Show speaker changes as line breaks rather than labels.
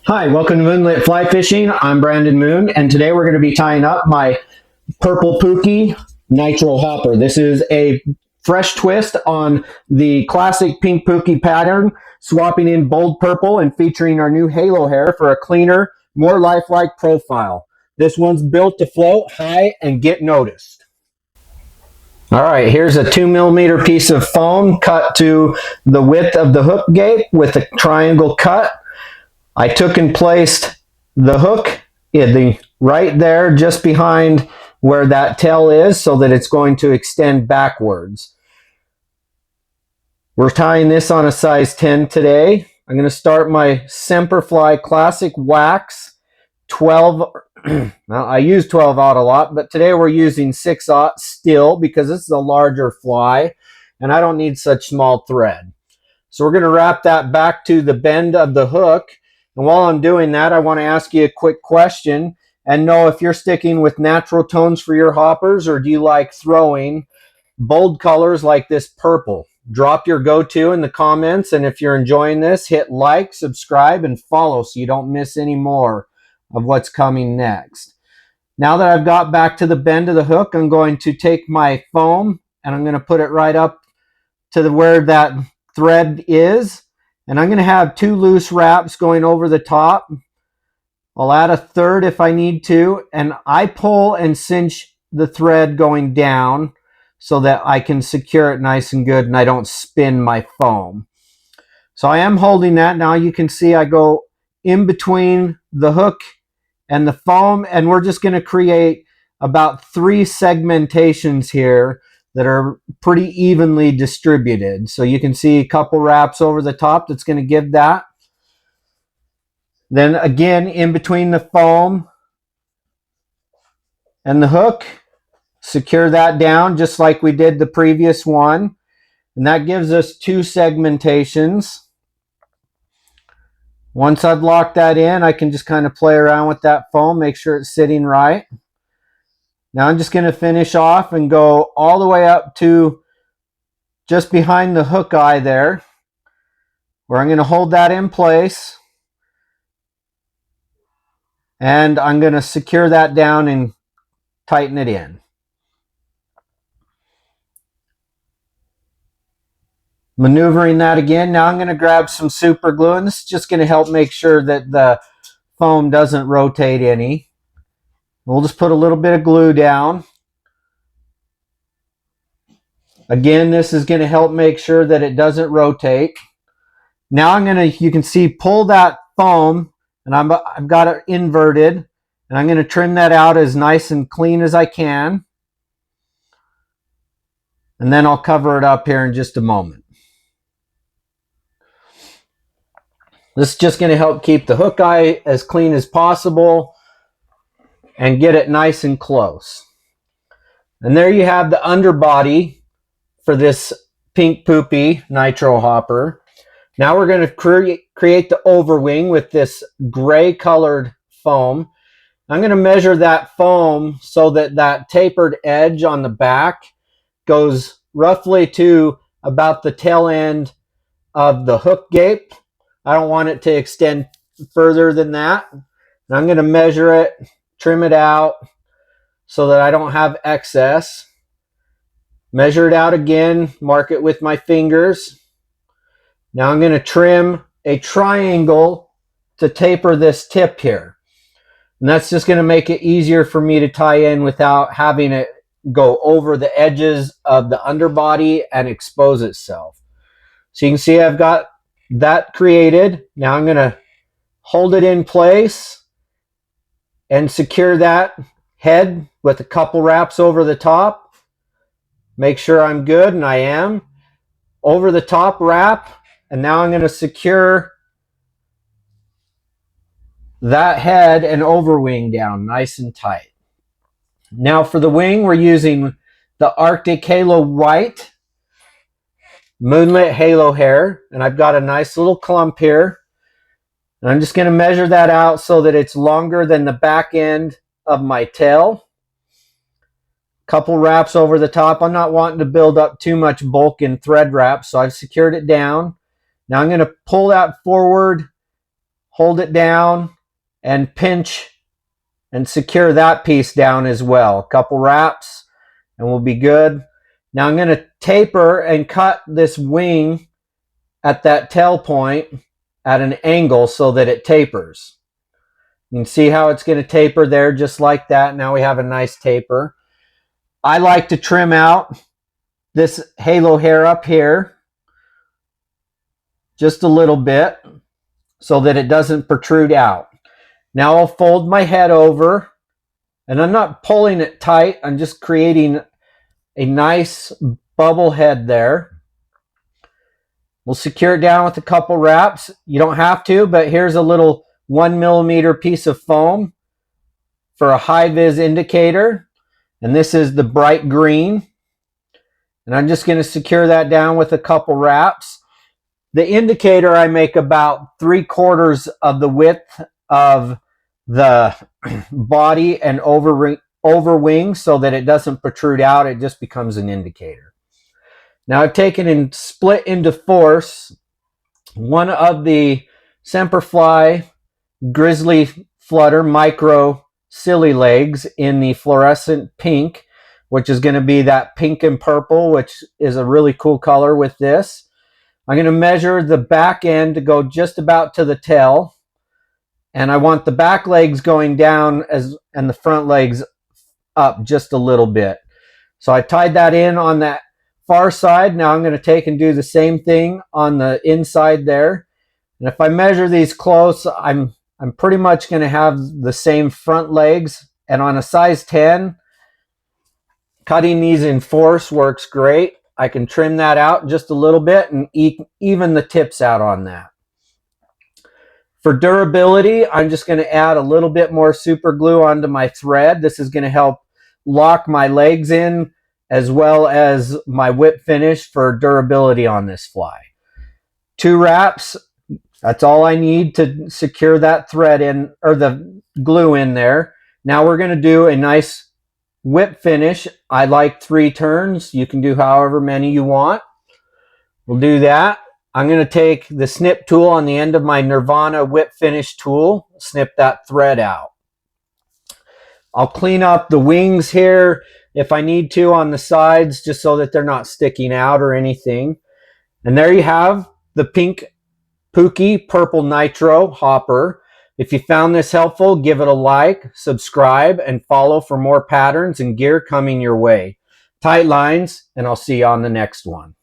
Hi, welcome to Moonlit Fly Fishing. I'm Brandon Moon, and today we're going to be tying up my Purple Pookie Nitro Hopper. This is a fresh twist on the classic Pink Pookie pattern, swapping in bold purple and featuring our new Halo Hair for a cleaner, more lifelike profile. This one's built to float high and get noticed. All right, here's a 2mm piece of foam cut to the width of the hook gape with a triangle cut. I took and placed the hook right there just behind where that tail is so that it's going to extend backwards. We're tying this on a size 10 today. I'm going to start my Semperfli Classic Wax 12. Well, I use 12/0 a lot, but today we're using 6/0 still because this is a larger fly and I don't need such small thread. So we're going to wrap that back to the bend of the hook. And while I'm doing that, I want to ask you a quick question and know if you're sticking with natural tones for your hoppers, or do you like throwing bold colors like this purple? Drop your go-to in the comments, and if you're enjoying this, hit like, subscribe, and follow so you don't miss any more of what's coming next. Now that I've got back to the bend of the hook, I'm going to take my foam and I'm going to put it right up to where that thread is. And I'm going to have 2 loose wraps going over the top. I'll add a third if I need to. And I pull and cinch the thread going down so that I can secure it nice and good and I don't spin my foam. So I am holding that. Now you can see I go in between the hook and the foam, and we're just going to create about 3 segmentations here that are pretty evenly distributed. So you can see a couple wraps over the top that's going to give that. Then again, in between the foam and the hook, secure that down just like we did the previous one. And that gives us 2 segmentations. Once I've locked that in, I can just kind of play around with that foam, make sure it's sitting right. Now I'm just going to finish off and go all the way up to just behind the hook eye there, where I'm going to hold that in place. And I'm going to secure that down and tighten it in. Maneuvering that again. Now I'm going to grab some super glue, and this is just going to help make sure that the foam doesn't rotate any. We'll just put a little bit of glue down. Again, this is going to help make sure that it doesn't rotate. Now I'm going to, you can see, pull that foam, and I've got it inverted, and I'm going to trim that out as nice and clean as I can. And then I'll cover it up here in just a moment. This is just going to help keep the hook eye as clean as possible and get it nice and close. And there you have the underbody for this Pink Pookie Nitro Hopper. Now we're going to create the overwing with this gray colored foam. I'm going to measure that foam so that that tapered edge on the back goes roughly to about the tail end of the hook gape. I don't want it to extend further than that. And I'm going to measure it, trim it out so that I don't have excess. Measure it out again, mark it with my fingers. Now I'm going to trim a triangle to taper this tip here. And that's just going to make it easier for me to tie in without having it go over the edges of the underbody and expose itself. So you can see I've got that created. Now I'm going to hold it in place and secure that head with a couple wraps over the top. Make sure I'm good, and I am. Over the top wrap, and now I'm going to secure that head and overwing down nice and tight. Now for the wing, we're using the Arctic Halo White Moonlit Halo Hair, and I've got a nice little clump here. And I'm just going to measure that out so that it's longer than the back end of my tail. Couple wraps over the top. I'm not wanting to build up too much bulk in thread wrap, so I've secured it down. Now I'm going to pull that forward, hold it down and pinch and secure that piece down as well. A couple wraps and we'll be good. Now I'm going to taper and cut this wing at that tail point at an angle so that it tapers. You can see how it's going to taper there just like that. Now we have a nice taper. I like to trim out this halo hair up here just a little bit so that it doesn't protrude out. Now I'll fold my head over, and I'm not pulling it tight. I'm just creating a nice bubble head there. We'll secure it down with a couple wraps. You don't have to, but here's a little 1 millimeter piece of foam for a high vis indicator. And this is the bright green. And I'm just going to secure that down with a couple wraps. The indicator, I make about 3/4 of the width of the body and overwing so that it doesn't protrude out. It just becomes an indicator. Now I've taken and split into force one of the Semperfli Grizzly Flutter micro silly legs in the fluorescent pink, which is going to be that pink and purple, which is a really cool color with this. I'm going to measure the back end to go just about to the tail. And I want the back legs going down and the front legs up just a little bit. So I tied that in on that far side. Now I'm going to take and do the same thing on the inside there. And if I measure these close, I'm pretty much going to have the same front legs. And on a size 10, cutting these in force works great. I can trim that out just a little bit and even the tips out on that. For durability, I'm just going to add a little bit more super glue onto my thread. This is going to help lock my legs in as well as my whip finish for durability on this fly. 2 wraps, that's all I need to secure that thread in, or the glue in there. Now we're going to do a nice whip finish. I like 3 turns. You can do however many you want. We'll do that. I'm going to take the snip tool on the end of my Nirvana whip finish tool, snip that thread out. I'll clean up the wings here if I need to on the sides, just so that they're not sticking out or anything. And there you have the Pink Pookie Purple Nitro Hopper. If you found this helpful, give it a like, subscribe, and follow for more patterns and gear coming your way. Tight lines, and I'll see you on the next one.